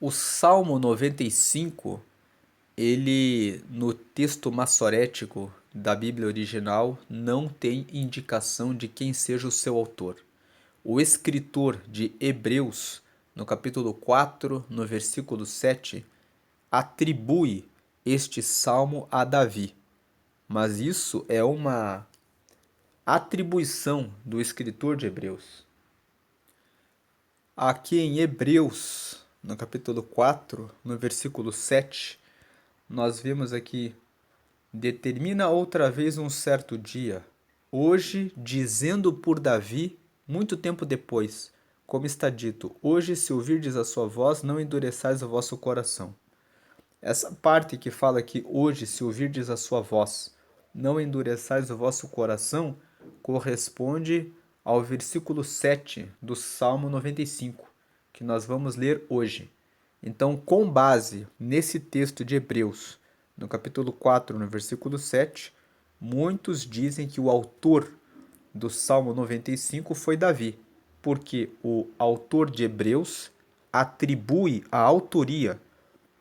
O Salmo 95, ele no texto massorético da Bíblia original não tem indicação de quem seja o seu autor. O escritor de Hebreus, no capítulo 4, no versículo 7, atribui este salmo a Davi. Mas isso é uma atribuição do escritor de Hebreus. Aqui em Hebreus, no capítulo 4, no versículo 7, nós vemos aqui: determina outra vez um certo dia, hoje, dizendo por Davi, muito tempo depois, como está dito: hoje, se ouvirdes a sua voz, não endureçais o vosso coração. Essa parte que fala que hoje, se ouvirdes a sua voz, não endureçais o vosso coração, corresponde ao versículo 7 do Salmo 95, que nós vamos ler hoje. Então, com base nesse texto de Hebreus, no capítulo 4, no versículo 7, muitos dizem que o autor do Salmo 95 foi Davi, porque o autor de Hebreus atribui a autoria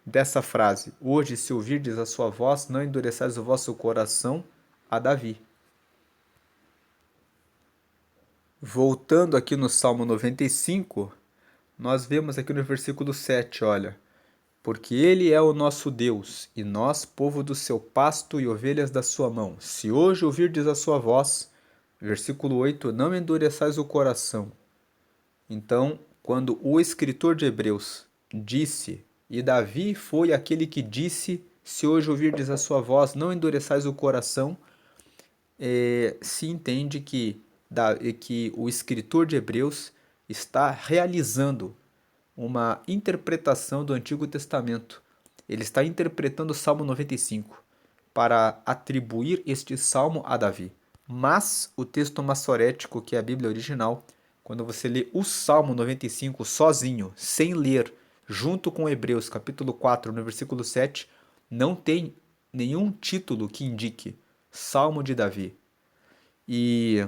dessa frase: hoje, se ouvirdes a sua voz, não endureçais o vosso coração, a Davi. Voltando aqui no Salmo 95, nós vemos aqui no versículo 7, olha: porque ele é o nosso Deus, e nós, povo do seu pasto e ovelhas da sua mão. Se hoje ouvirdes a sua voz, versículo 8, não endureçais o coração. Então, quando o escritor de Hebreus disse, e Davi foi aquele que disse: se hoje ouvirdes a sua voz, não endureçais o coração, se entende que o escritor de Hebreus está realizando uma interpretação do Antigo Testamento. Ele está interpretando o Salmo 95 para atribuir este salmo a Davi. Mas o texto massorético, que é a Bíblia original, quando você lê o Salmo 95 sozinho, sem ler, junto com Hebreus capítulo 4, no versículo 7, não tem nenhum título que indique Salmo de Davi. E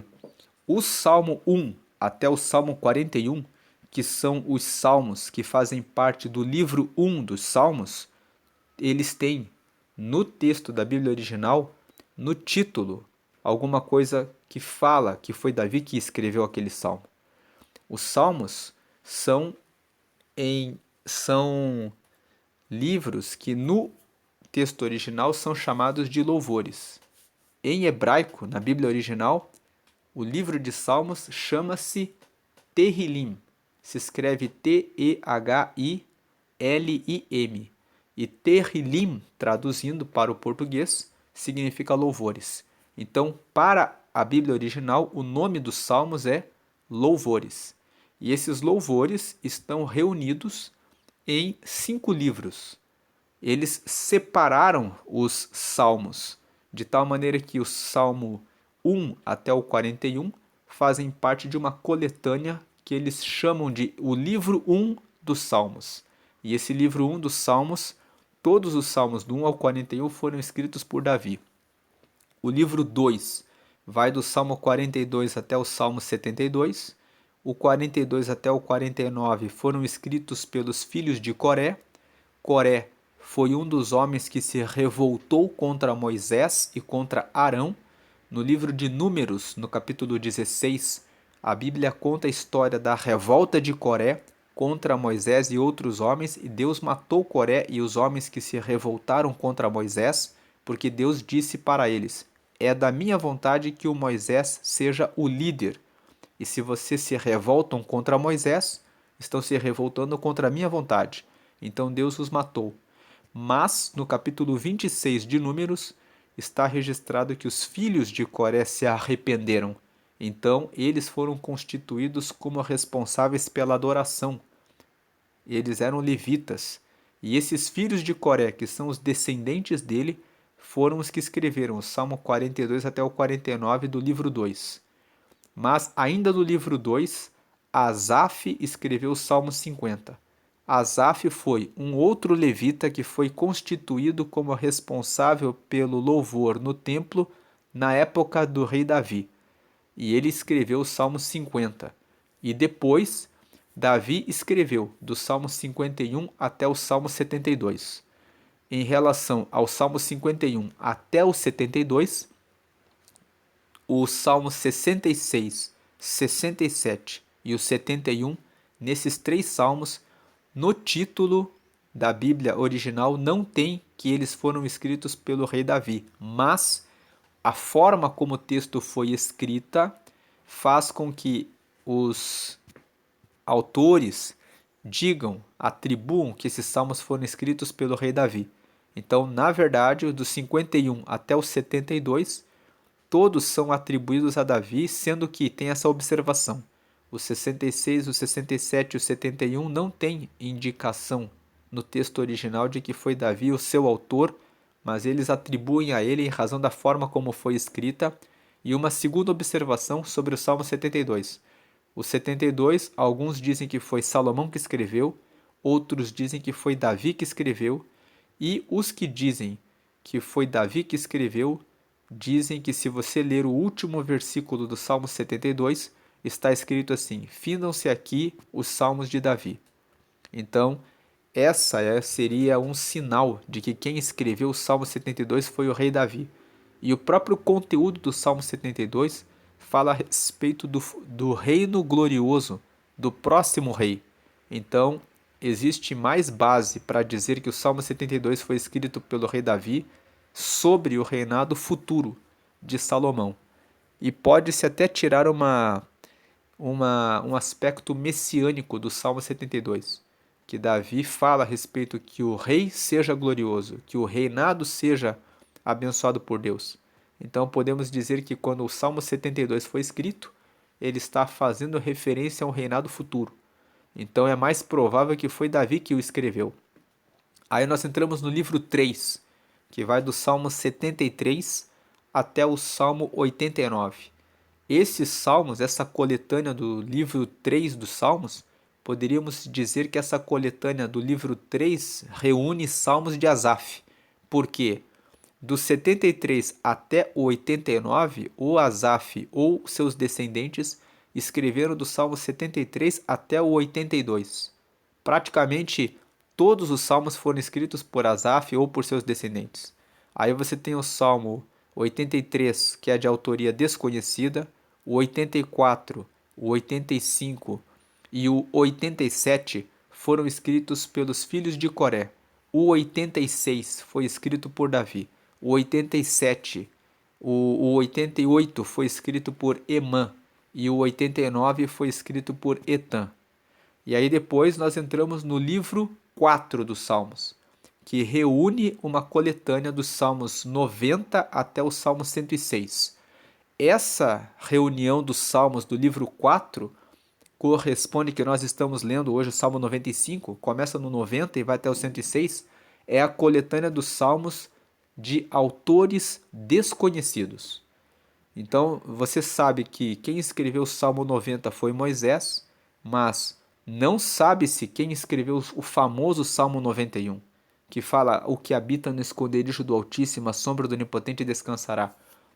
o Salmo 1 até o Salmo 41, que são os salmos que fazem parte do livro 1 dos Salmos, eles têm no texto da Bíblia original, no título, alguma coisa que fala que foi Davi que escreveu aquele salmo. Os salmos são livros que no texto original são chamados de louvores. Em hebraico, na Bíblia original, o livro de Salmos chama-se Tehillim. Se escreve Tehillim. E Tehillim, traduzindo para o português, significa louvores. Então, para a Bíblia original, o nome dos salmos é louvores. E esses louvores estão reunidos em 5 livros. Eles separaram os salmos, de tal maneira que o Salmo 1 até o 41 fazem parte de uma coletânea que eles chamam de o livro 1 dos Salmos. E esse livro 1 dos Salmos, todos os salmos do 1 ao 41 foram escritos por Davi. O livro 2 vai do Salmo 42 até o Salmo 72. O 42 até o 49 foram escritos pelos filhos de Coré. Coré foi um dos homens que se revoltou contra Moisés e contra Arão. No livro de Números, no capítulo 16, a Bíblia conta a história da revolta de Coré contra Moisés e outros homens, e Deus matou Coré e os homens que se revoltaram contra Moisés, porque Deus disse para eles: é da minha vontade que o Moisés seja o líder. E se vocês se revoltam contra Moisés, estão se revoltando contra a minha vontade. Então Deus os matou. Mas, no capítulo 26 de Números, está registrado que os filhos de Coré se arrependeram. Então, eles foram constituídos como responsáveis pela adoração. Eles eram levitas. E esses filhos de Coré, que são os descendentes dele, foram os que escreveram o Salmo 42 até o 49 do livro 2. Mas, ainda no livro 2, Asaf escreveu o Salmo 50. Asaf foi um outro levita que foi constituído como responsável pelo louvor no templo na época do rei Davi. E ele escreveu o Salmo 50. E depois, Davi escreveu do Salmo 51 até o Salmo 72. Em relação ao Salmo 51 até o 72, os Salmos 66, 67 e o 71, nesses três salmos, no título da Bíblia original não tem que eles foram escritos pelo rei Davi, mas a forma como o texto foi escrita faz com que os autores digam, atribuam que esses salmos foram escritos pelo rei Davi. Então, na verdade, dos 51 até os 72, todos são atribuídos a Davi, sendo que tem essa observação. Os 66, os 67 e os 71 não tem indicação no texto original de que foi Davi o seu autor, mas eles atribuem a ele em razão da forma como foi escrita. E uma segunda observação sobre o Salmo 72. O 72, alguns dizem que foi Salomão que escreveu, outros dizem que foi Davi que escreveu, e os que dizem que foi Davi que escreveu, dizem que se você ler o último versículo do Salmo 72, está escrito assim: findam-se aqui os salmos de Davi. Então, essa seria um sinal de que quem escreveu o Salmo 72 foi o rei Davi. E o próprio conteúdo do Salmo 72 fala a respeito do reino glorioso do próximo rei. Então, existe mais base para dizer que o Salmo 72 foi escrito pelo rei Davi sobre o reinado futuro de Salomão. E pode-se até tirar um aspecto messiânico do Salmo 72, que Davi fala a respeito que o rei seja glorioso, que o reinado seja abençoado por Deus. Então podemos dizer que quando o Salmo 72 foi escrito, ele está fazendo referência ao reinado futuro. Então é mais provável que foi Davi que o escreveu. Aí nós entramos no livro 3, que vai do Salmo 73 até o Salmo 89. Esses salmos, essa coletânea do livro 3 dos Salmos, poderíamos dizer que essa coletânea do livro 3 reúne salmos de Asaf. Por quê? Do 73 até o 89, o Asaf ou seus descendentes escreveram do Salmo 73 até o 82. Praticamente todos os salmos foram escritos por Asaf ou por seus descendentes. Aí você tem o Salmo 83, que é de autoria desconhecida, o 84, o 85 e o 87 foram escritos pelos filhos de Coré. O 86 foi escrito por Davi. O 87, o 88 foi escrito por Emã e o 89 foi escrito por Etan. E aí depois nós entramos no livro 4 dos Salmos, que reúne uma coletânea dos Salmos 90 até o Salmo 106. Essa reunião dos Salmos do livro 4 corresponde que nós estamos lendo hoje o Salmo 95, começa no 90 e vai até o 106, é a coletânea dos Salmos de autores desconhecidos. Então, você sabe que quem escreveu o Salmo 90 foi Moisés, mas não sabe-se quem escreveu o famoso Salmo 91, que fala: o que habita no esconderijo do Altíssimo, a sombra do Onipotente descansará.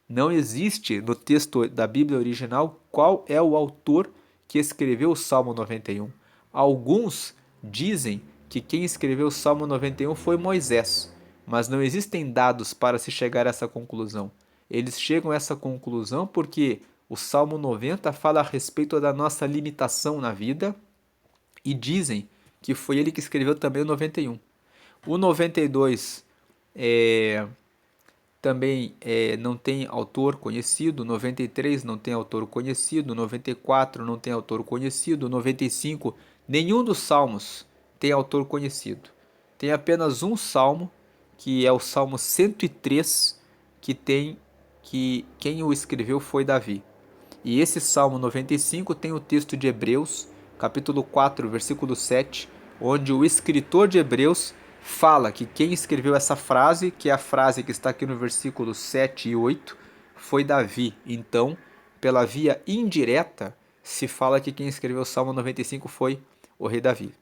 Não existe no texto da Bíblia original qual é o autor que escreveu o Salmo 91. Alguns dizem que quem escreveu o Salmo 91 foi Moisés, mas não existem dados para se chegar a essa conclusão. Eles chegam a essa conclusão porque o Salmo 90 fala a respeito da nossa limitação na vida e dizem que foi ele que escreveu também o 91. O 92 também não tem autor conhecido, 93 não tem autor conhecido, 94 não tem autor conhecido, 95 nenhum dos salmos tem autor conhecido. Tem apenas um salmo, que é o Salmo 103, que quem o escreveu foi Davi. E esse Salmo 95 tem o texto de Hebreus, capítulo 4, versículo 7, onde o escritor de Hebreus fala que quem escreveu essa frase, que é a frase que está aqui no versículo 7 e 8, foi Davi. Então, pela via indireta, se fala que quem escreveu o Salmo 95 foi o rei Davi.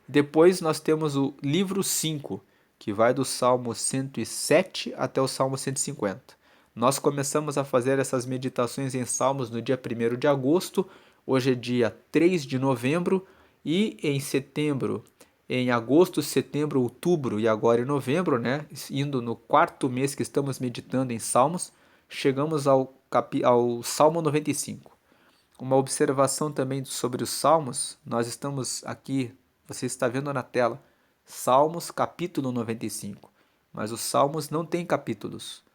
Depois nós temos o livro 5, que vai do Salmo 107 até o Salmo 150. Nós começamos a fazer essas meditações em Salmos no dia 1º de agosto, Hoje é dia 3 de novembro e em setembro, em agosto, setembro, outubro e agora em novembro, né, indo no quarto mês que estamos meditando em Salmos, chegamos ao Salmo 95. Uma observação também sobre os Salmos, nós estamos aqui, você está vendo na tela, Salmos capítulo 95, mas os Salmos não têm capítulos.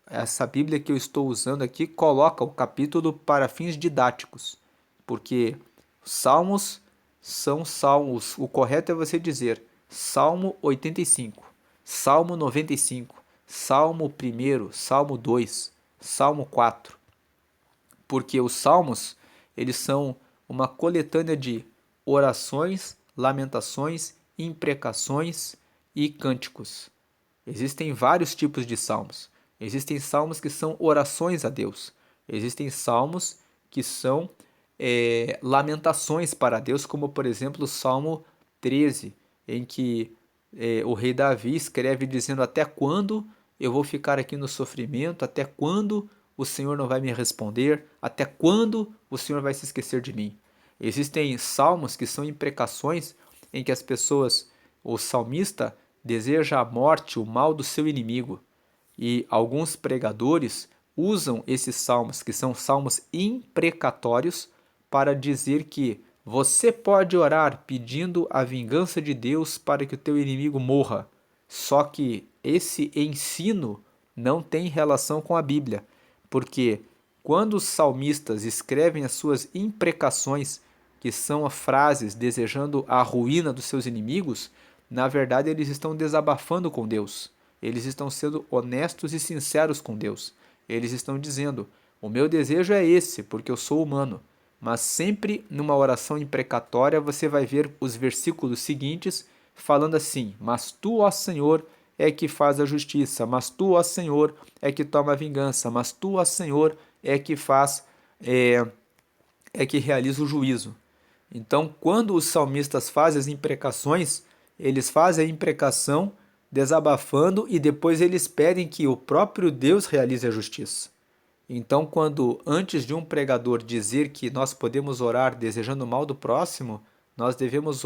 Essa Bíblia que eu estou usando aqui coloca o capítulo para fins didáticos, porque Salmos são salmos, o correto é você dizer Salmo 85, Salmo 95, Salmo 1, Salmo 2, Salmo 4, porque os salmos, eles são uma coletânea de orações, lamentações, imprecações e cânticos. Existem vários tipos de salmos. Existem salmos que são orações a Deus. Existem salmos que são lamentações para Deus, como por exemplo o Salmo 13, em que o rei Davi escreve dizendo: até quando eu vou ficar aqui no sofrimento? Até quando o Senhor não vai me responder? Até quando o Senhor vai se esquecer de mim? Existem salmos que são imprecações em que as pessoas, o salmista, deseja a morte, o mal do seu inimigo. E alguns pregadores usam esses salmos, que são salmos imprecatórios, para dizer que você pode orar pedindo a vingança de Deus para que o teu inimigo morra. Só que esse ensino não tem relação com a Bíblia, porque quando os salmistas escrevem as suas imprecações, que são frases desejando a ruína dos seus inimigos, na verdade eles estão desabafando com Deus. Eles estão sendo honestos e sinceros com Deus. Eles estão dizendo: o meu desejo é esse, porque eu sou humano. Mas sempre numa oração imprecatória você vai ver os versículos seguintes falando assim: mas tu, ó Senhor, é que faz a justiça, mas tu, ó Senhor, é que toma a vingança, mas tu, ó Senhor, é que faz, é que realiza o juízo. Então, quando os salmistas fazem as imprecações, eles fazem a imprecação desabafando e depois eles pedem que o próprio Deus realize a justiça. Então, quando antes de um pregador dizer que nós podemos orar desejando o mal do próximo, nós devemos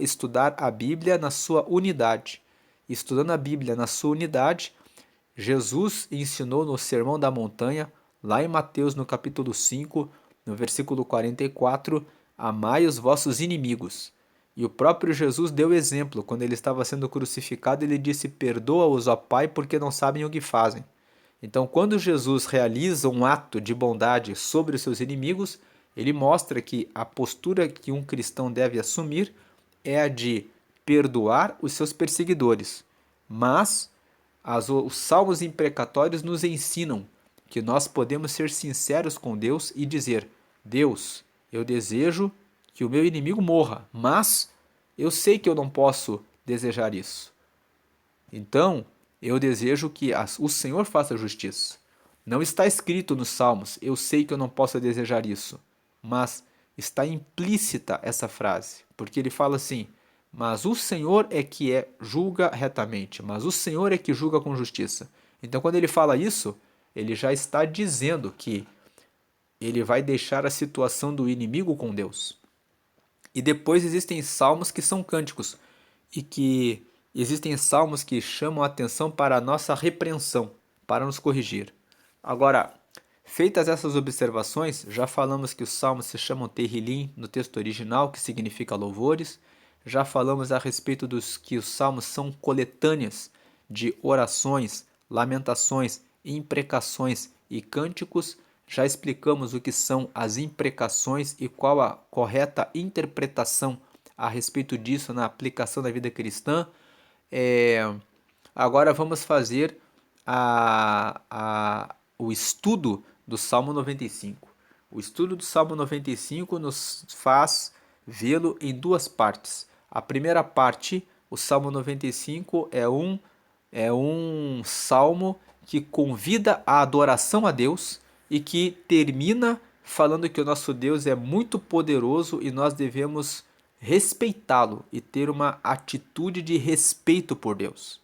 estudar a Bíblia na sua unidade. Estudando a Bíblia na sua unidade, Jesus ensinou no Sermão da Montanha, lá em Mateus no capítulo 5, no versículo 44, amai os vossos inimigos. E o próprio Jesus deu exemplo, quando ele estava sendo crucificado, ele disse: perdoa-os, ó Pai, porque não sabem o que fazem. Então, quando Jesus realiza um ato de bondade sobre os seus inimigos, ele mostra que a postura que um cristão deve assumir é a de perdoar os seus perseguidores. Mas os salmos imprecatórios nos ensinam que nós podemos ser sinceros com Deus e dizer: Deus, eu desejo que o meu inimigo morra, mas eu sei que eu não posso desejar isso. Então, eu desejo que o Senhor faça justiça. Não está escrito nos Salmos: eu sei que eu não posso desejar isso, mas está implícita essa frase, porque ele fala assim: mas o Senhor é que julga retamente, mas o Senhor é que julga com justiça. Então, quando ele fala isso, ele já está dizendo que ele vai deixar a situação do inimigo com Deus. E depois existem salmos que são cânticos, e que existem salmos que chamam a atenção para a nossa repreensão, para nos corrigir. Agora, feitas essas observações, já falamos que os salmos se chamam Tehillim no texto original, que significa louvores. Já falamos a respeito dos que os salmos são coletâneas de orações, lamentações, imprecações e cânticos. Já explicamos o que são as imprecações e qual a correta interpretação a respeito disso na aplicação da vida cristã. Agora vamos fazer o estudo do Salmo 95. O estudo do Salmo 95 nos faz vê-lo em duas partes. A primeira parte, o Salmo 95 é um salmo que convida a adoração a Deus e que termina falando que o nosso Deus é muito poderoso e nós devemos respeitá-lo e ter uma atitude de respeito por Deus.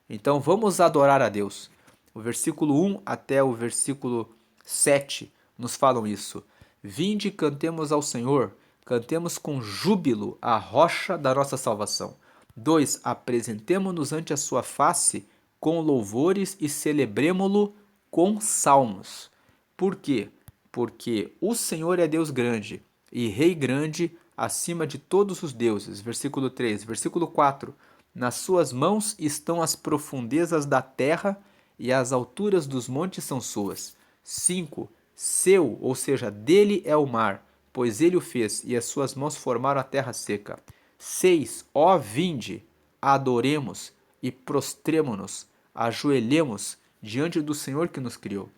Então vamos adorar a Deus. O versículo 1 até o versículo 7 nos falam isso. Vinde e cantemos ao Senhor, cantemos com júbilo a rocha da nossa salvação. 2. Apresentemo-nos ante a sua face com louvores e celebremo-lo com salmos. Por quê? Porque o Senhor é Deus grande e Rei grande acima de todos os deuses. Versículo 3. Versículo 4. Nas suas mãos estão as profundezas da terra e as alturas dos montes são suas. 5. Seu, ou seja, dele é o mar, pois ele o fez, e as suas mãos formaram a terra seca. 6. Ó vinde, adoremos e prostremo-nos, ajoelhemos diante do Senhor que nos criou.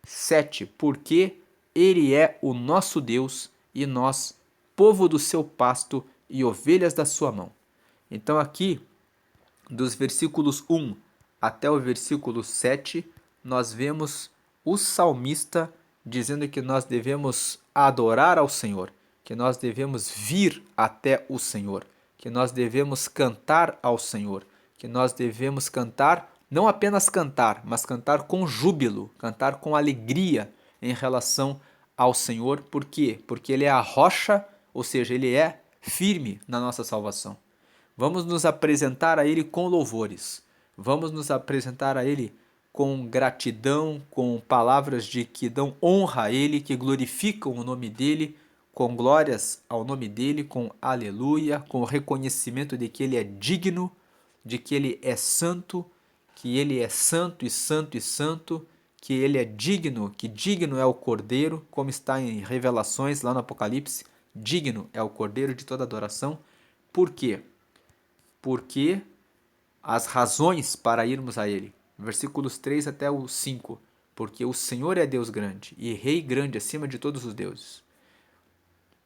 7. Porque ele é o nosso Deus e nós, povo do seu pasto e ovelhas da sua mão. Então aqui, dos versículos 1 até o versículo 7, nós vemos o salmista dizendo que nós devemos adorar ao Senhor, que nós devemos vir até o Senhor, que nós devemos cantar ao Senhor, que nós devemos cantar, não apenas cantar, mas cantar com júbilo, cantar com alegria em relação ao Senhor. Por quê? Porque Ele é a rocha, ou seja, Ele é firme na nossa salvação. Vamos nos apresentar a Ele com louvores. Vamos nos apresentar a Ele com gratidão, com palavras de que dão honra a Ele, que glorificam o nome dEle, com glórias ao nome dEle, com aleluia, com reconhecimento de que Ele é digno, de que Ele é santo, que Ele é santo e santo e santo, que Ele é digno, que digno é o Cordeiro, como está em Revelações lá no Apocalipse, digno é o Cordeiro de toda adoração. Por quê? Porque as razões para irmos a Ele. Versículos 3 até o 5. Porque o Senhor é Deus grande e Rei grande acima de todos os deuses.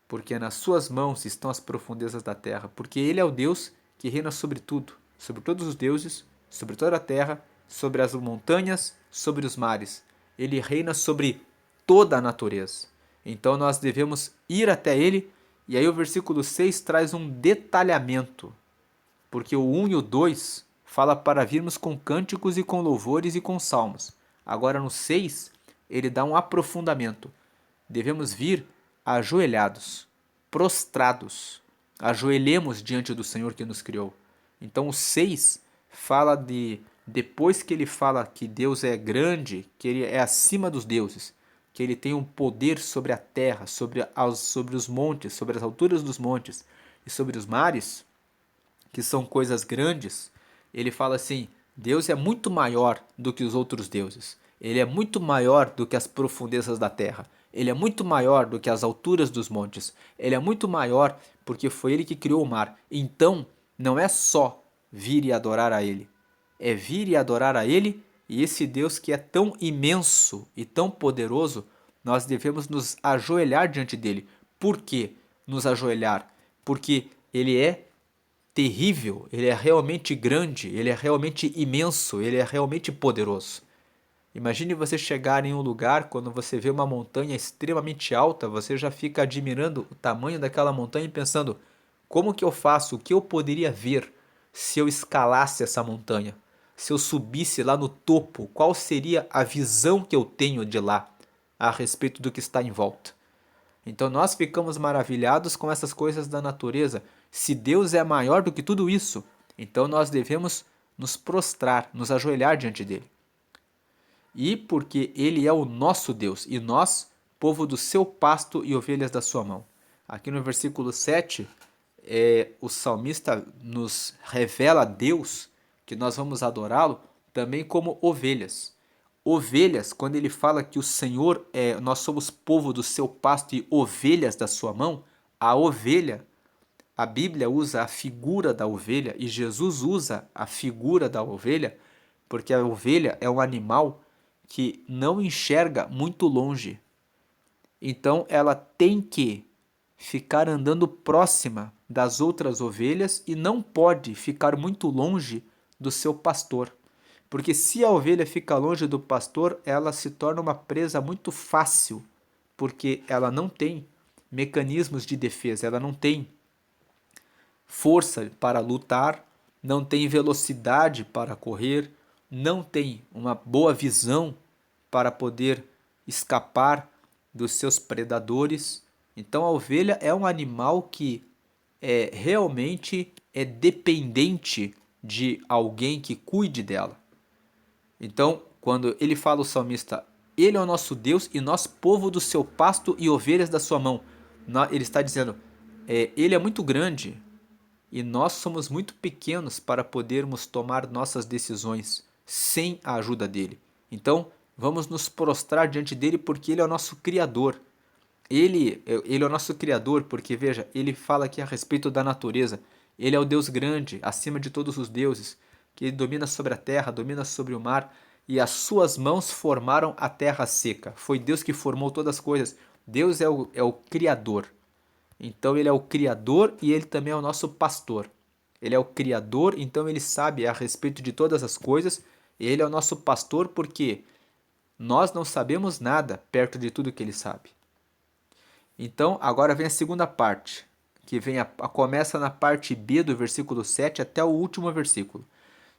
Porque nas suas mãos estão as profundezas da terra. Porque Ele é o Deus que reina sobre tudo, sobre todos os deuses, sobre toda a terra, sobre as montanhas, sobre os mares. Ele reina sobre toda a natureza. Então nós devemos ir até Ele. E aí o versículo 6 traz um detalhamento. Porque o 1 e o 2 fala para virmos com cânticos e com louvores e com salmos. Agora no 6, ele dá um aprofundamento. Devemos vir ajoelhados, prostrados. Ajoelhemos diante do Senhor que nos criou. Então o 6 fala de, depois que ele fala que Deus é grande, que ele é acima dos deuses, que ele tem um poder sobre a terra, sobre os montes, sobre as alturas dos montes e sobre os mares, que são coisas grandes, ele fala assim: Deus é muito maior do que os outros deuses. Ele é muito maior do que as profundezas da terra. Ele é muito maior do que as alturas dos montes. Ele é muito maior porque foi ele que criou o mar. Então, não é só vir e adorar a ele. É vir e adorar a ele, e esse Deus que é tão imenso e tão poderoso, nós devemos nos ajoelhar diante dele. Por que nos ajoelhar? Porque ele é terrível, ele é realmente grande, ele é realmente imenso, ele é realmente poderoso. Imagine você chegar em um lugar, quando você vê uma montanha extremamente alta, você já fica admirando o tamanho daquela montanha e pensando: como que eu faço? O que eu poderia ver se eu escalasse essa montanha? Se eu subisse lá no topo, qual seria a visão que eu tenho de lá a respeito do que está em volta? Então nós ficamos maravilhados com essas coisas da natureza. Se Deus é maior do que tudo isso, então nós devemos nos prostrar, nos ajoelhar diante dele. E porque ele é o nosso Deus, e nós, povo do seu pasto e ovelhas da sua mão. Aqui no versículo 7, o salmista nos revela a Deus, que nós vamos adorá-lo, também como ovelhas. Ovelhas, quando ele fala que o Senhor nós somos povo do seu pasto e ovelhas da sua mão, a ovelha, a Bíblia usa a figura da ovelha e Jesus usa a figura da ovelha, porque a ovelha é um animal que não enxerga muito longe. Então ela tem que ficar andando próxima das outras ovelhas e não pode ficar muito longe do seu pastor. Porque se a ovelha fica longe do pastor, ela se torna uma presa muito fácil, porque ela não tem mecanismos de defesa, ela não tem força para lutar, não tem velocidade para correr, não tem uma boa visão para poder escapar dos seus predadores. Então a ovelha é um animal que realmente é dependente de alguém que cuide dela. Então, quando ele fala o salmista, ele é o nosso Deus e nós povo do seu pasto e ovelhas da sua mão. Ele está dizendo, ele é muito grande e nós somos muito pequenos para podermos tomar nossas decisões sem a ajuda dele. Então, vamos nos prostrar diante dele porque ele é o nosso Criador. Ele é o nosso Criador porque, veja, ele fala aqui a respeito da natureza. Ele é o Deus grande, acima de todos os deuses, que ele domina sobre a terra, domina sobre o mar, e as suas mãos formaram a terra seca. Foi Deus que formou todas as coisas. Deus é o Criador. Então ele é o Criador e ele também é o nosso pastor. Ele é o Criador, então ele sabe a respeito de todas as coisas. Ele é o nosso pastor porque nós não sabemos nada perto de tudo que ele sabe. Então agora vem a segunda parte, que começa na parte B do versículo 7 até o último versículo.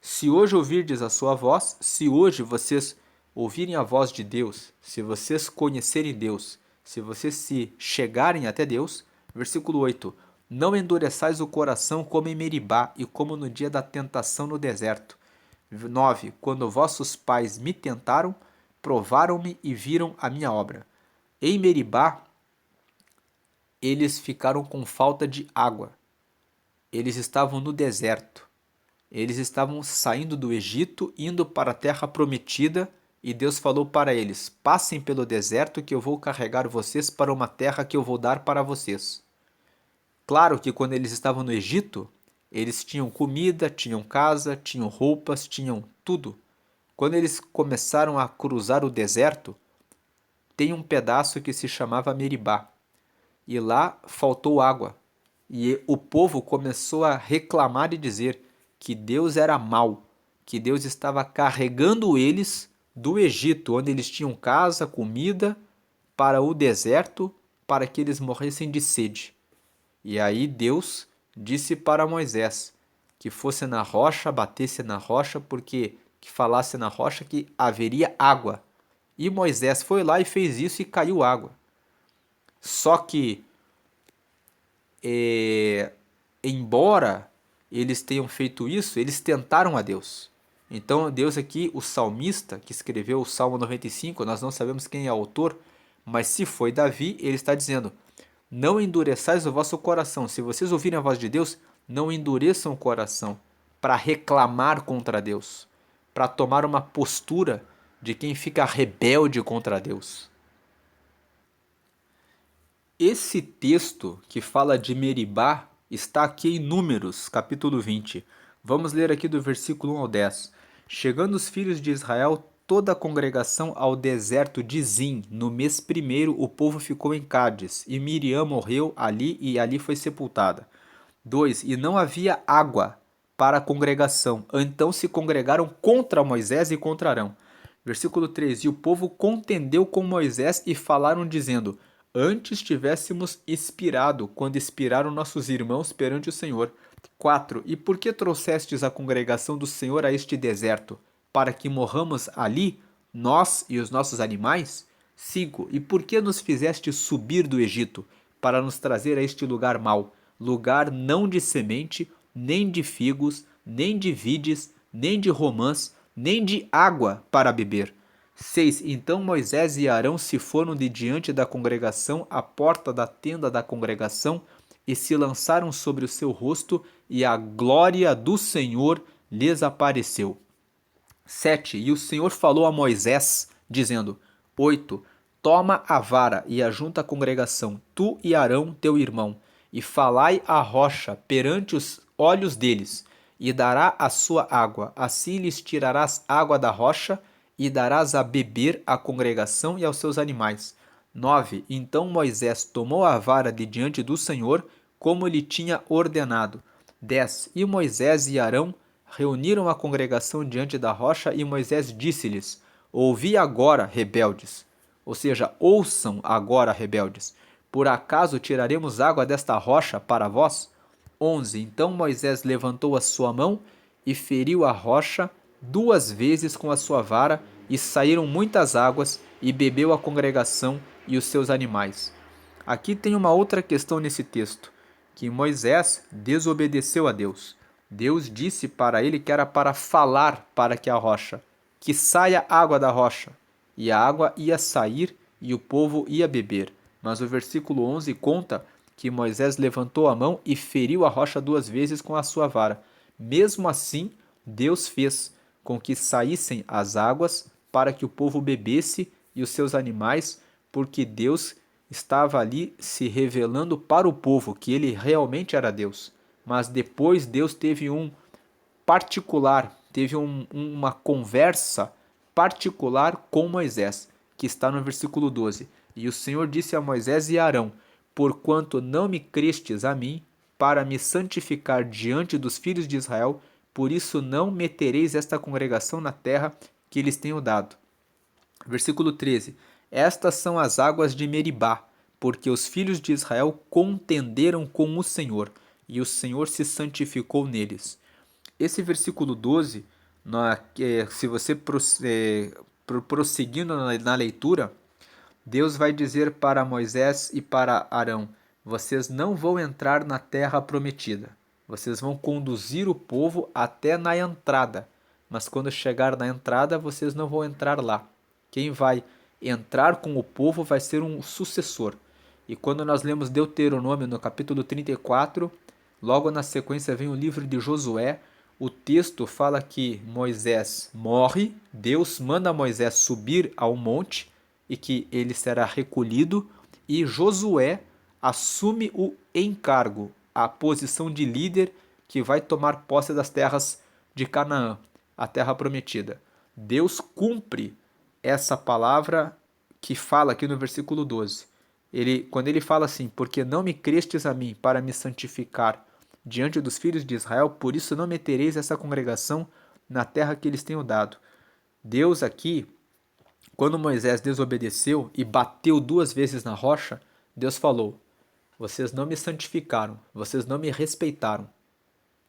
Se hoje ouvirdes a sua voz, se hoje vocês ouvirem a voz de Deus, se vocês conhecerem Deus, se vocês se chegarem até Deus, versículo 8, não endureçais o coração como em Meribá e como no dia da tentação no deserto. 9, quando vossos pais me tentaram, provaram-me e viram a minha obra. Em Meribá, eles ficaram com falta de água. Eles estavam no deserto. Eles estavam saindo do Egito, indo para a terra prometida, e Deus falou para eles: passem pelo deserto que eu vou carregar vocês para uma terra que eu vou dar para vocês. Claro que quando eles estavam no Egito, eles tinham comida, tinham casa, tinham roupas, tinham tudo. Quando eles começaram a cruzar o deserto, tem um pedaço que se chamava Meribá. E lá faltou água. E o povo começou a reclamar e dizer que Deus era mau, que Deus estava carregando eles do Egito, onde eles tinham casa, comida, para o deserto, para que eles morressem de sede. E aí Deus disse para Moisés que fosse na rocha, batesse na rocha, porque que falasse na rocha que haveria água. E Moisés foi lá e fez isso e caiu água. Só que, embora eles tenham feito isso, eles tentaram a Deus. Então Deus aqui, o salmista que escreveu o Salmo 95, nós não sabemos quem é o autor, mas se foi Davi, ele está dizendo: não endureçais o vosso coração. Se vocês ouvirem a voz de Deus, não endureçam o coração para reclamar contra Deus, para tomar uma postura de quem fica rebelde contra Deus. Esse texto que fala de Meribá está aqui em Números, capítulo 20. Vamos ler aqui do versículo 1 ao 10. Chegando os filhos de Israel, toda a congregação ao deserto de Zim, no mês primeiro, o povo ficou em Cádiz, e Miriam morreu ali e ali foi sepultada. 2. E não havia água para a congregação, então se congregaram contra Moisés e contra Arão. Versículo 3. E o povo contendeu com Moisés e falaram dizendo: antes tivéssemos expirado, quando expiraram nossos irmãos perante o Senhor. 4. E por que trouxestes a congregação do Senhor a este deserto? Para que morramos ali, nós e os nossos animais? 5. E por que nos fizeste subir do Egito? Para nos trazer a este lugar mau, lugar não de semente, nem de figos, nem de vides, nem de romãs, nem de água para beber. 6. Então Moisés e Arão se foram de diante da congregação à porta da tenda da congregação e se lançaram sobre o seu rosto, e a glória do Senhor lhes apareceu. 7. E o Senhor falou a Moisés, dizendo: 8. Toma a vara e ajunta a congregação, tu e Arão teu irmão, e falai à rocha perante os olhos deles, e dará a sua água. Assim lhes tirarás água da rocha, e darás a beber à congregação e aos seus animais. 9. Então Moisés tomou a vara de diante do Senhor, como lhe tinha ordenado. 10. E Moisés e Arão reuniram a congregação diante da rocha, e Moisés disse-lhes: ouvi agora, rebeldes. Ou seja, ouçam agora, rebeldes. Por acaso tiraremos água desta rocha para vós? 11. Então Moisés levantou a sua mão e feriu a rocha 2 vezes com a sua vara, e saíram muitas águas, e bebeu a congregação, e os seus animais. Aqui tem uma outra questão nesse texto, que Moisés desobedeceu a Deus. Deus disse para ele que era para falar para que a rocha, que saia água da rocha. E a água ia sair e o povo ia beber. Mas o versículo 11 conta que Moisés levantou a mão e feriu a rocha 2 vezes com a sua vara. Mesmo assim, Deus fez com que saíssem as águas para que o povo bebesse e os seus animais, porque Deus estava ali se revelando para o povo que ele realmente era Deus. Mas depois Deus teve uma conversa particular com Moisés, que está no versículo 12. E o Senhor disse a Moisés e a Arão: Porquanto não me crestes a mim, para me santificar diante dos filhos de Israel, por isso não metereis esta congregação na terra que lhes tenho dado. Versículo 13. Estas são as águas de Meribá, porque os filhos de Israel contenderam com o Senhor, e o Senhor se santificou neles. Esse versículo 12, se você prosseguindo na leitura, Deus vai dizer para Moisés e para Arão: Vocês não vão entrar na terra prometida. Vocês vão conduzir o povo até na entrada. Mas quando chegar na entrada, vocês não vão entrar lá. Quem vai entrar com o povo vai ser um sucessor. E quando nós lemos Deuteronômio no capítulo 34, logo na sequência vem o livro de Josué. O texto fala que Moisés morre, Deus manda Moisés subir ao monte e que ele será recolhido, e Josué assume o encargo, a posição de líder que vai tomar posse das terras de Canaã, a terra prometida. Deus cumpre essa palavra que fala aqui no versículo 12. Quando ele fala assim, porque não me crestes a mim para me santificar diante dos filhos de Israel, por isso não metereis essa congregação na terra que eles tenho dado. Deus aqui, quando Moisés desobedeceu e bateu 2 vezes na rocha, Deus falou: vocês não me santificaram, vocês não me respeitaram.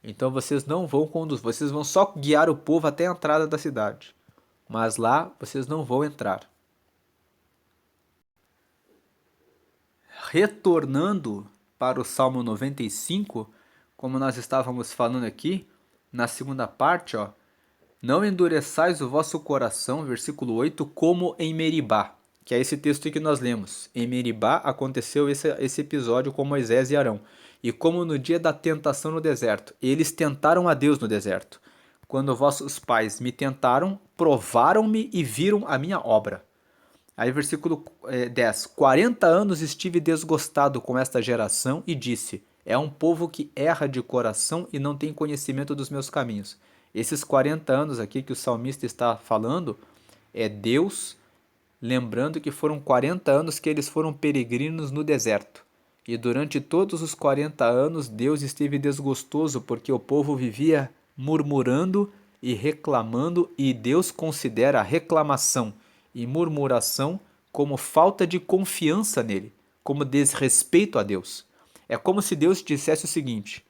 Então vocês não vão conduzir, vocês vão só guiar o povo até a entrada da cidade. Mas lá vocês não vão entrar. Retornando para o Salmo 95, como nós estávamos falando aqui, na segunda parte, não endureçais o vosso coração, versículo 8, como em Meribá, que é esse texto que nós lemos. Em Meribá aconteceu esse episódio com Moisés e Arão. E como no dia da tentação no deserto, eles tentaram a Deus no deserto. Quando vossos pais me tentaram, provaram-me e viram a minha obra. Aí versículo 10. 40 anos estive desgostado com esta geração e disse: é um povo que erra de coração e não tem conhecimento dos meus caminhos. Esses 40 anos aqui que o salmista está falando é Deus lembrando que foram 40 anos que eles foram peregrinos no deserto. E durante todos os 40 anos Deus esteve desgostoso porque o povo vivia murmurando e reclamando, e Deus considera reclamação e murmuração como falta de confiança nele, como desrespeito a Deus. É como se Deus dissesse o seguinte: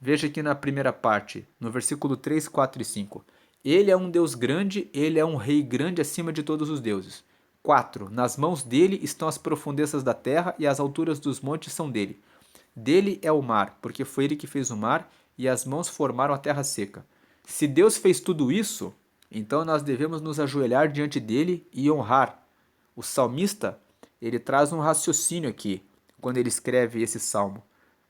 veja aqui na primeira parte, no versículo 3, 4 e 5. Ele é um Deus grande, ele é um rei grande acima de todos os deuses. 4. Nas mãos dele estão as profundezas da terra e as alturas dos montes são dele. Dele é o mar, porque foi ele que fez o mar e as mãos formaram a terra seca. Se Deus fez tudo isso, então nós devemos nos ajoelhar diante dele e honrar. O salmista, ele traz um raciocínio aqui, quando ele escreve esse salmo.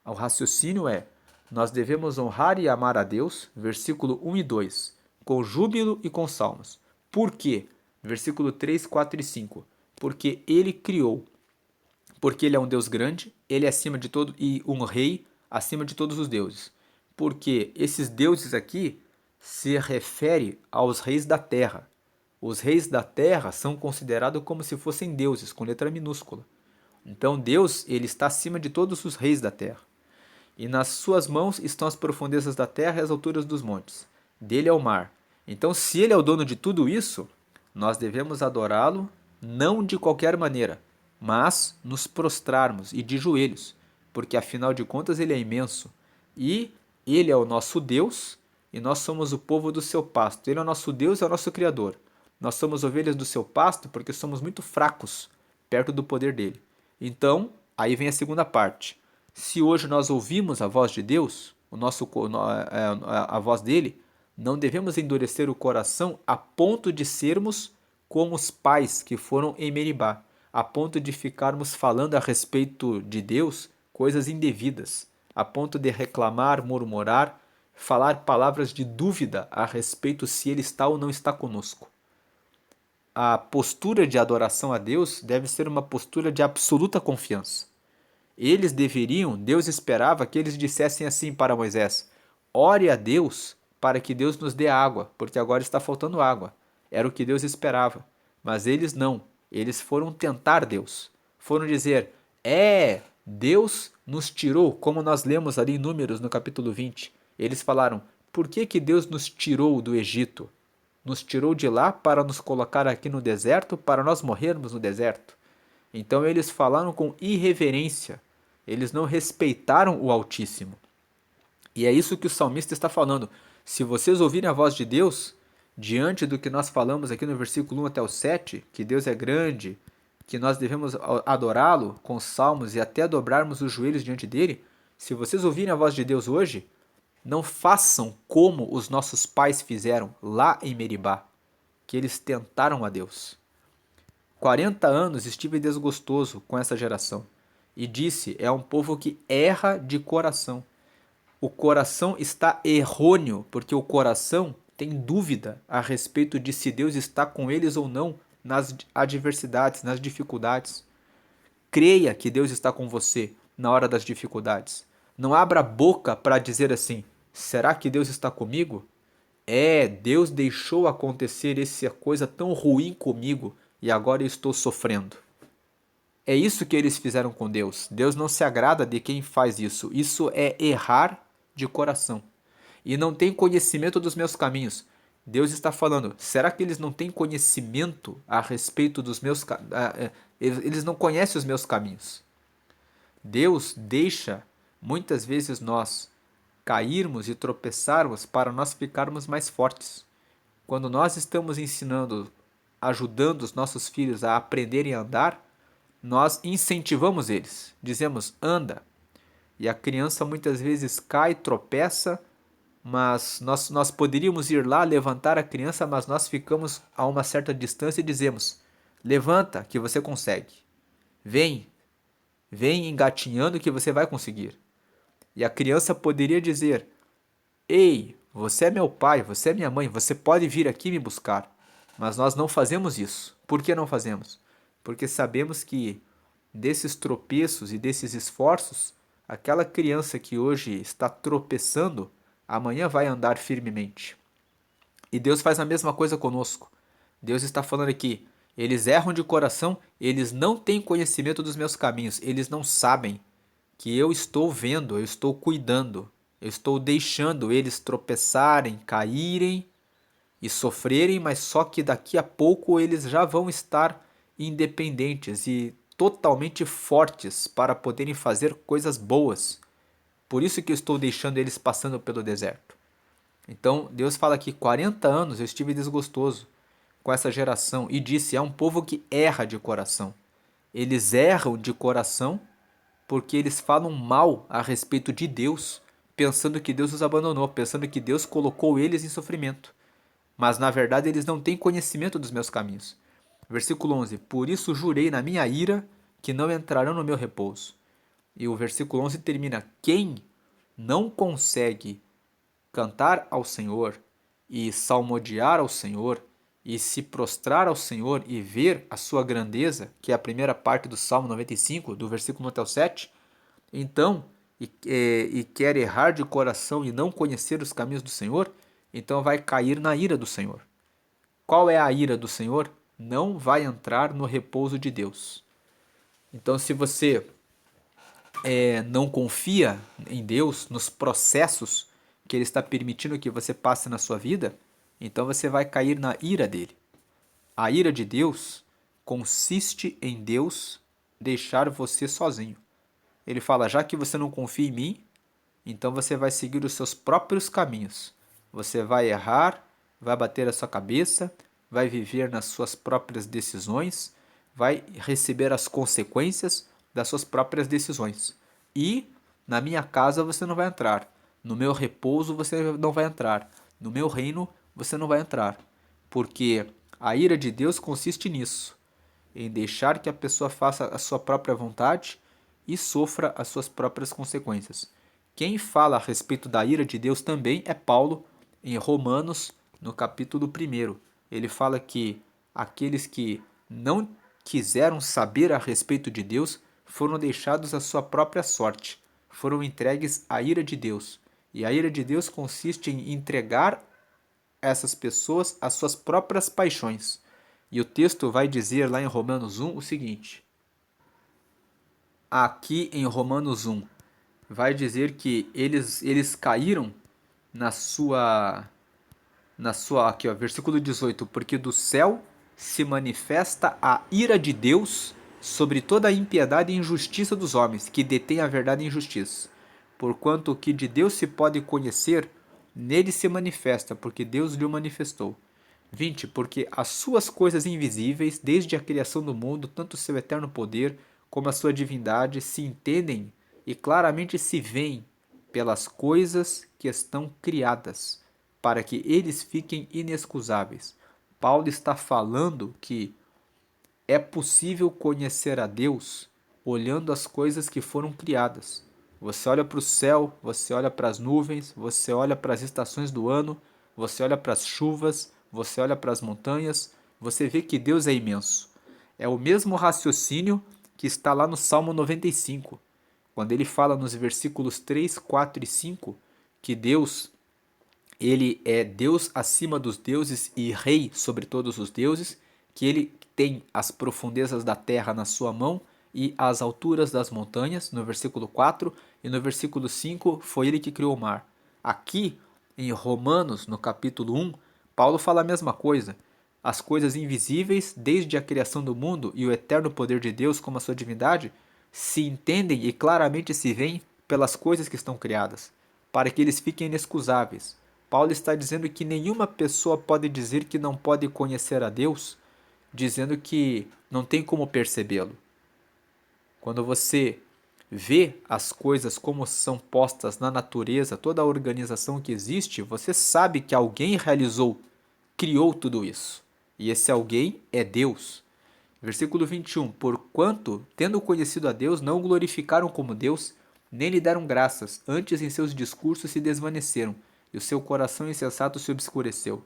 O raciocínio é: nós devemos honrar e amar a Deus, versículo 1 e 2, com júbilo e com salmos. Por quê? Versículo 3, 4 e 5. Porque ele criou. Porque ele é um Deus grande, ele é acima de todo e um rei acima de todos os deuses. Porque esses deuses aqui se refere aos reis da terra. Os reis da terra são considerados como se fossem deuses, com letra minúscula. Então Deus, ele está acima de todos os reis da terra. E nas suas mãos estão as profundezas da terra e as alturas dos montes. Dele é o mar. Então, se ele é o dono de tudo isso, nós devemos adorá-lo não de qualquer maneira, mas nos prostrarmos e de joelhos, porque afinal de contas ele é imenso. E ele é o nosso Deus e nós somos o povo do seu pasto. Ele é o nosso Deus e é o nosso Criador. Nós somos ovelhas do seu pasto porque somos muito fracos perto do poder dele. Então, aí vem a segunda parte. Se hoje nós ouvimos a voz de Deus, a voz dele, não devemos endurecer o coração a ponto de sermos como os pais que foram em Meribá, a ponto de ficarmos falando a respeito de Deus coisas indevidas, a ponto de reclamar, murmurar, falar palavras de dúvida a respeito se ele está ou não está conosco. A postura de adoração a Deus deve ser uma postura de absoluta confiança. Deus esperava que eles dissessem assim para Moisés: ore a Deus para que Deus nos dê água, porque agora está faltando água. Era o que Deus esperava. Mas eles não. Eles foram tentar Deus. Foram dizer: Deus nos tirou, como nós lemos ali em Números no capítulo 20. Eles falaram: por que Deus nos tirou do Egito? Nos tirou de lá para nos colocar aqui no deserto, para nós morrermos no deserto. Então eles falaram com irreverência, eles não respeitaram o Altíssimo. E é isso que o salmista está falando. Se vocês ouvirem a voz de Deus, diante do que nós falamos aqui no versículo 1 até o 7, que Deus é grande, que nós devemos adorá-lo com salmos e até dobrarmos os joelhos diante dele, se vocês ouvirem a voz de Deus hoje, não façam como os nossos pais fizeram lá em Meribá, que eles tentaram a Deus. 40 anos estive desgostoso com essa geração, e disse: é um povo que erra de coração. O coração está errôneo, porque o coração tem dúvida a respeito de se Deus está com eles ou não nas adversidades, nas dificuldades. Creia que Deus está com você na hora das dificuldades. Não abra a boca para dizer assim: será que Deus está comigo? Deus deixou acontecer essa coisa tão ruim comigo e agora eu estou sofrendo. É isso que eles fizeram com Deus. Deus não se agrada de quem faz isso. Isso é errar de coração. E não tem conhecimento dos meus caminhos. Deus está falando: será que eles não têm conhecimento a respeito dos meus caminhos? Eles não conhecem os meus caminhos. Deus deixa muitas vezes nós cairmos e tropeçarmos para nós ficarmos mais fortes. Quando nós estamos ensinando, ajudando os nossos filhos a aprenderem a andar, nós incentivamos eles. Dizemos: anda. E a criança muitas vezes cai, tropeça, mas nós poderíamos ir lá, levantar a criança, mas nós ficamos a uma certa distância e dizemos: levanta, que você consegue. Vem engatinhando que você vai conseguir. E a criança poderia dizer: ei, você é meu pai, você é minha mãe, você pode vir aqui me buscar. Mas nós não fazemos isso. Por que não fazemos? Porque sabemos que desses tropeços e desses esforços, aquela criança que hoje está tropeçando, amanhã vai andar firmemente. E Deus faz a mesma coisa conosco. Deus está falando aqui: eles erram de coração, eles não têm conhecimento dos meus caminhos, eles não sabem que eu estou vendo, eu estou cuidando, eu estou deixando eles tropeçarem, caírem e sofrerem, mas só que daqui a pouco eles já vão estar independentes e totalmente fortes para poderem fazer coisas boas. Por isso que eu estou deixando eles passando pelo deserto. Então Deus fala aqui: 40 anos eu estive desgostoso com essa geração e disse: é um povo que erra de coração. Eles erram de coração porque eles falam mal a respeito de Deus, pensando que Deus os abandonou, pensando que Deus colocou eles em sofrimento. Mas na verdade eles não têm conhecimento dos meus caminhos. Versículo 11: por isso jurei na minha ira que não entrarão no meu repouso. E o versículo 11 termina: quem não consegue cantar ao Senhor e salmodiar ao Senhor e se prostrar ao Senhor e ver a sua grandeza, que é a primeira parte do Salmo 95, do versículo 1 até o 7, então, e quer errar de coração e não conhecer os caminhos do Senhor, então vai cair na ira do Senhor. Qual é a ira do Senhor? Não vai entrar no repouso de Deus. Então, se você não confia em Deus, nos processos que Ele está permitindo que você passe na sua vida, então você vai cair na ira dele. A ira de Deus consiste em Deus deixar você sozinho. Ele fala: já que você não confia em mim, então você vai seguir os seus próprios caminhos. Você vai errar, vai bater a sua cabeça, vai viver nas suas próprias decisões, vai receber as consequências das suas próprias decisões. E na minha casa você não vai entrar, no meu repouso você não vai entrar, no meu reino você não vai entrar, porque a ira de Deus consiste nisso, em deixar que a pessoa faça a sua própria vontade e sofra as suas próprias consequências. Quem fala a respeito da ira de Deus também é Paulo, em Romanos, no capítulo 1. Ele fala que aqueles que não quiseram saber a respeito de Deus foram deixados à sua própria sorte, foram entregues à ira de Deus. E a ira de Deus consiste em entregar essas pessoas às suas próprias paixões. E o texto vai dizer lá em Romanos 1 o seguinte: aqui em Romanos 1, vai dizer que eles caíram na sua aqui, ó, versículo 18, porque do céu se manifesta a ira de Deus sobre toda a impiedade e injustiça dos homens, que detêm a verdade e injustiça. Porquanto o que de Deus se pode conhecer, nele se manifesta, porque Deus lhe o manifestou. 20. Porque as suas coisas invisíveis, desde a criação do mundo, tanto o seu eterno poder como a sua divindade, se entendem e claramente se veem pelas coisas que estão criadas, para que eles fiquem inexcusáveis. Paulo está falando que é possível conhecer a Deus olhando as coisas que foram criadas. Você olha para o céu, você olha para as nuvens, você olha para as estações do ano, você olha para as chuvas, você olha para as montanhas, você vê que Deus é imenso. É o mesmo raciocínio que está lá no Salmo 95, quando ele fala nos versículos 3, 4 e 5 que Deus, ele é Deus acima dos deuses e rei sobre todos os deuses, que ele tem as profundezas da terra na sua mão e as alturas das montanhas, no versículo 4, e no versículo 5, foi ele que criou o mar. Aqui, em Romanos, no capítulo 1, Paulo fala a mesma coisa. As coisas invisíveis, desde a criação do mundo e o eterno poder de Deus como a sua divindade, se entendem e claramente se veem pelas coisas que estão criadas, para que eles fiquem inexcusáveis. Paulo está dizendo que nenhuma pessoa pode dizer que não pode conhecer a Deus, dizendo que não tem como percebê-lo. Quando você vê as coisas como são postas na natureza, toda a organização que existe, você sabe que alguém realizou, criou tudo isso. E esse alguém é Deus. Versículo 21. Porquanto, tendo conhecido a Deus, não o glorificaram como Deus, nem lhe deram graças, antes em seus discursos se desvaneceram, e o seu coração insensato se obscureceu.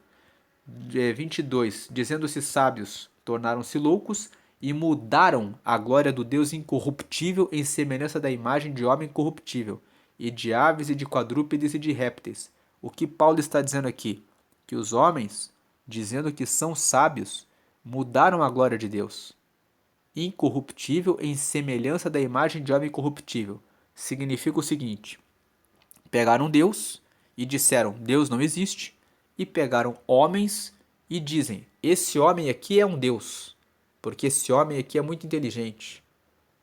22. Dizendo-se sábios, tornaram-se loucos e mudaram a glória do Deus incorruptível em semelhança da imagem de homem corruptível, e de aves e de quadrúpedes e de répteis. O que Paulo está dizendo aqui? Que os homens, dizendo que são sábios, mudaram a glória de Deus. Incorruptível em semelhança da imagem de homem corruptível. Significa o seguinte: pegaram Deus e disseram, Deus não existe, e pegaram homens e dizem, esse homem aqui é um Deus, porque esse homem aqui é muito inteligente.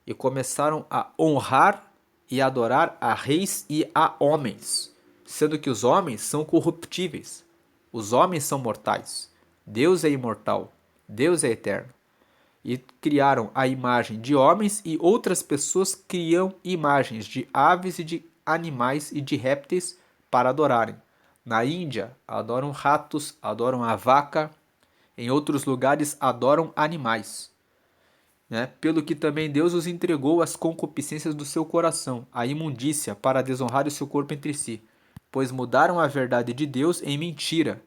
E começaram a honrar e adorar a reis e a homens, sendo que os homens são corruptíveis, os homens são mortais, Deus é imortal, Deus é eterno. E criaram a imagem de homens e outras pessoas criam imagens de aves e de animais e de répteis para adorarem. Na Índia, adoram ratos, adoram a vaca. Em outros lugares, adoram animais. Né? Pelo que também Deus os entregou às concupiscências do seu coração, à imundícia, para desonrar o seu corpo entre si. Pois mudaram a verdade de Deus em mentira.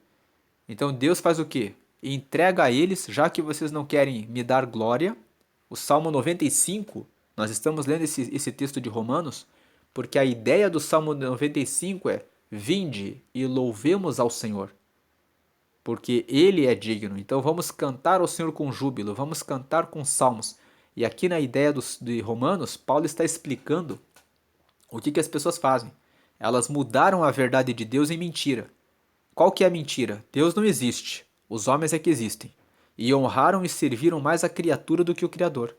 Então Deus faz o quê? Entrega a eles, já que vocês não querem me dar glória. O Salmo 95, nós estamos lendo esse texto de Romanos, porque a ideia do Salmo 95 é: vinde e louvemos ao Senhor, porque Ele é digno. Então vamos cantar ao Senhor com júbilo, vamos cantar com salmos. E aqui na ideia de Romanos, Paulo está explicando o que as pessoas fazem. Elas mudaram a verdade de Deus em mentira. Qual que é a mentira? Deus não existe, os homens é que existem. E honraram e serviram mais a criatura do que o Criador.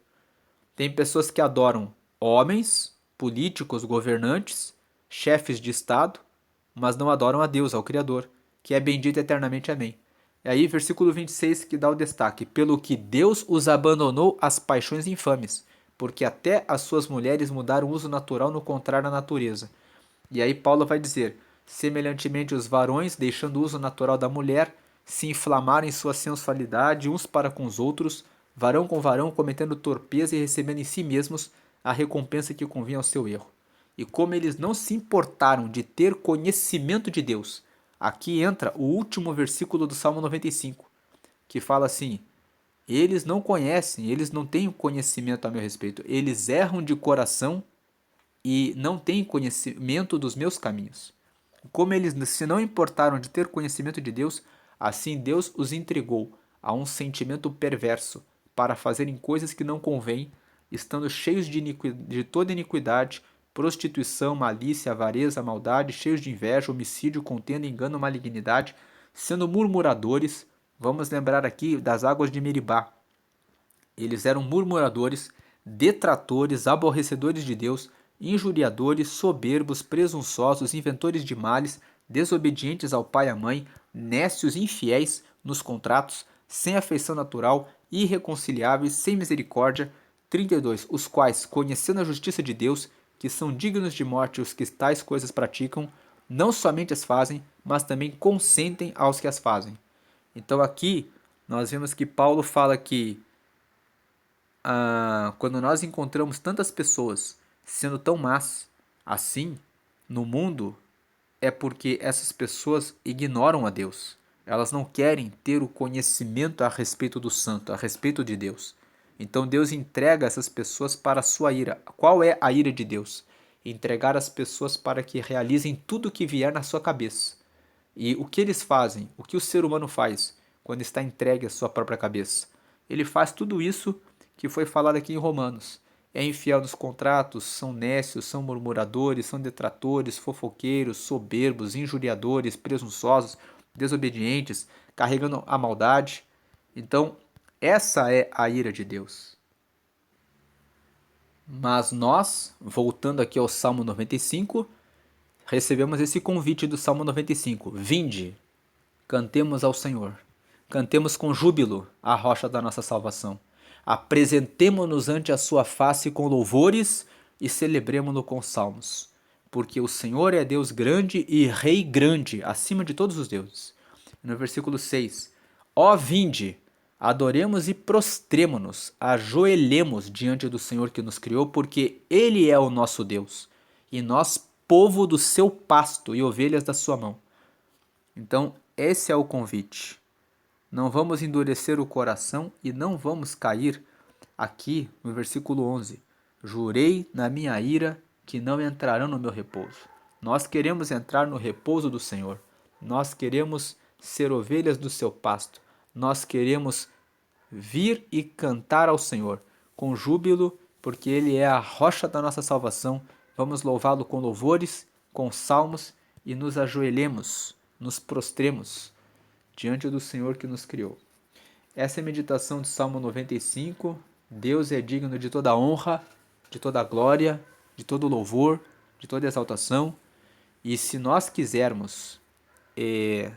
Tem pessoas que adoram homens, políticos, governantes, chefes de Estado, mas não adoram a Deus, ao Criador, que é bendito eternamente. Amém. E aí, versículo 26 que dá o destaque: pelo que Deus os abandonou às paixões infames, porque até as suas mulheres mudaram o uso natural no contrário à natureza. E aí Paulo vai dizer: semelhantemente os varões, deixando o uso natural da mulher, se inflamaram em sua sensualidade uns para com os outros, varão com varão, cometendo torpeza e recebendo em si mesmos a recompensa que convinha ao seu erro. E como eles não se importaram de ter conhecimento de Deus, aqui entra o último versículo do Salmo 95, que fala assim: eles não conhecem, eles não têm conhecimento a meu respeito, eles erram de coração e não têm conhecimento dos meus caminhos. Como eles se não importaram de ter conhecimento de Deus, assim Deus os entregou a um sentimento perverso para fazerem coisas que não convêm, estando cheios de toda iniquidade, prostituição, malícia, avareza, maldade, cheios de inveja, homicídio, contenda, engano, malignidade, sendo murmuradores. Vamos lembrar aqui das águas de Meribá. Eles eram murmuradores, detratores, aborrecedores de Deus, injuriadores, soberbos, presunçosos, inventores de males, desobedientes ao pai e à mãe, nécios, infiéis nos contratos, sem afeição natural, irreconciliáveis, sem misericórdia. 32. Os quais, conhecendo a justiça de Deus, que são dignos de morte os que tais coisas praticam, não somente as fazem, mas também consentem aos que as fazem. Então aqui nós vemos que Paulo fala que quando nós encontramos tantas pessoas sendo tão más assim no mundo, é porque essas pessoas ignoram a Deus. Elas não querem ter o conhecimento a respeito do santo, a respeito de Deus. Então Deus entrega essas pessoas para a sua ira. Qual é a ira de Deus? Entregar as pessoas para que realizem tudo o que vier na sua cabeça. E o que eles fazem? O que o ser humano faz quando está entregue à sua própria cabeça? Ele faz tudo isso que foi falado aqui em Romanos. É infiel nos contratos, são nécios, são murmuradores, são detratores, fofoqueiros, soberbos, injuriadores, presunçosos, desobedientes, carregando a maldade. Então, essa é a ira de Deus. Mas nós, voltando aqui ao Salmo 95, recebemos esse convite do Salmo 95. Vinde, cantemos ao Senhor. Cantemos com júbilo a rocha da nossa salvação. Apresentemo-nos ante a sua face com louvores e celebremo-no com salmos. Porque o Senhor é Deus grande e Rei grande, acima de todos os deuses. No versículo 6. Ó vinde, adoremos e prostremo-nos, ajoelhemos diante do Senhor que nos criou, porque Ele é o nosso Deus, e nós, povo do seu pasto e ovelhas da sua mão. Então, esse é o convite. Não vamos endurecer o coração e não vamos cair aqui no versículo 11. Jurei na minha ira que não entrarão no meu repouso. Nós queremos entrar no repouso do Senhor. Nós queremos ser ovelhas do seu pasto. Nós queremos vir e cantar ao Senhor com júbilo, porque Ele é a rocha da nossa salvação. Vamos louvá-lo com louvores, com salmos e nos ajoelhemos, nos prostremos diante do Senhor que nos criou. Essa é a meditação de Salmo 95. Deus é digno de toda honra, de toda glória, de todo louvor, de toda exaltação. E se nós quisermos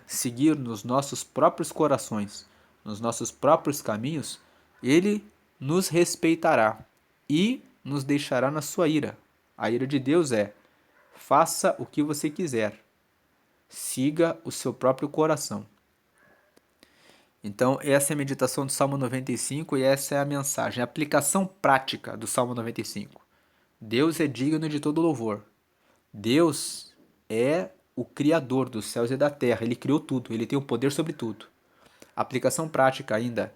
seguir nos nossos próprios corações, nos nossos próprios caminhos, Ele nos respeitará e nos deixará na sua ira. A ira de Deus é: faça o que você quiser, siga o seu próprio coração. Então, essa é a meditação do Salmo 95 e essa é a mensagem, a aplicação prática do Salmo 95. Deus é digno de todo louvor. Deus é o Criador dos céus e da terra. Ele criou tudo, ele tem o poder sobre tudo. A aplicação prática ainda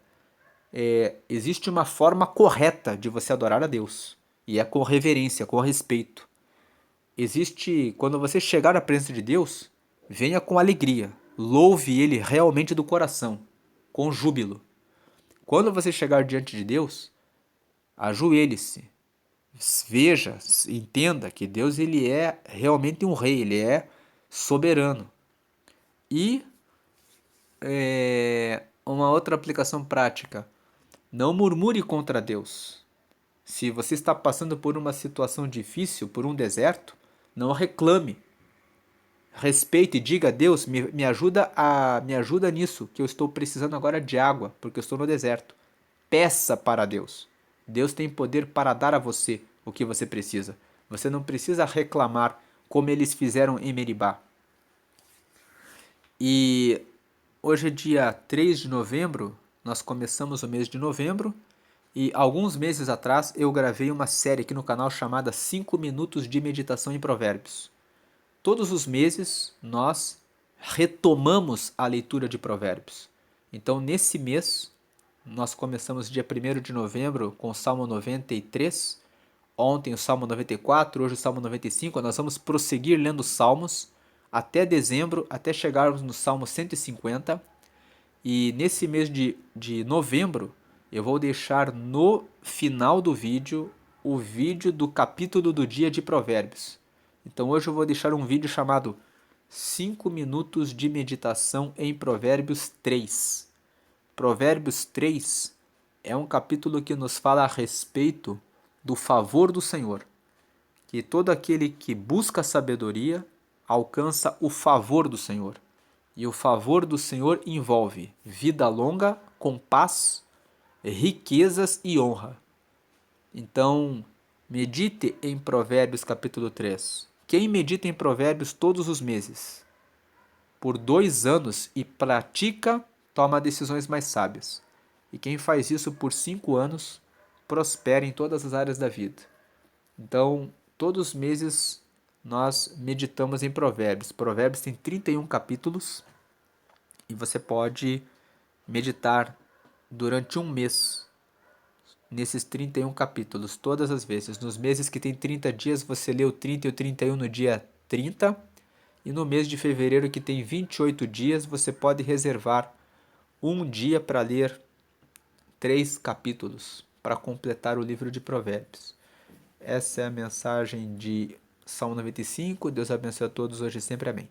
existe uma forma correta de você adorar a Deus. E é com reverência, com respeito. Existe, quando você chegar à presença de Deus, venha com alegria. Louve Ele realmente do coração, com júbilo. Quando você chegar diante de Deus, ajoelhe-se. Veja, entenda que Deus ele é realmente um rei, ele é soberano. E uma outra aplicação prática, não murmure contra Deus. Se você está passando por uma situação difícil, por um deserto, não reclame. Respeite e diga a Deus, me ajuda nisso, que eu estou precisando agora de água, porque eu estou no deserto. Peça para Deus. Deus tem poder para dar a você o que você precisa. Você não precisa reclamar como eles fizeram em Meribá. E hoje é dia 3 de novembro, nós começamos o mês de novembro, e alguns meses atrás eu gravei uma série aqui no canal chamada 5 minutos de meditação em provérbios. Todos os meses nós retomamos a leitura de provérbios. Então nesse mês nós começamos dia 1º de novembro com o Salmo 93, ontem o Salmo 94, hoje o Salmo 95, nós vamos prosseguir lendo Salmos até dezembro, até chegarmos no Salmo 150. E nesse mês de novembro, eu vou deixar no final do vídeo o vídeo do capítulo do dia de Provérbios. Então hoje eu vou deixar um vídeo chamado 5 minutos de meditação em Provérbios 3. Provérbios 3 é um capítulo que nos fala a respeito do favor do Senhor, que todo aquele que busca sabedoria alcança o favor do Senhor. E o favor do Senhor envolve vida longa, com paz, riquezas e honra. Então, medite em Provérbios capítulo 3. Quem medita em Provérbios todos os meses, por 2 anos e pratica, toma decisões mais sábias. E quem faz isso por 5 anos, prospera em todas as áreas da vida. Então, todos os meses nós meditamos em Provérbios. Provérbios tem 31 capítulos e você pode meditar durante um mês nesses 31 capítulos, todas as vezes. Nos meses que tem 30 dias, você lê o 30 e o 31 no dia 30. E no mês de fevereiro, que tem 28 dias, você pode reservar um dia para ler 3 capítulos, para completar o livro de Provérbios. Essa é a mensagem de Salmo 95. Deus abençoe a todos hoje e sempre. Amém.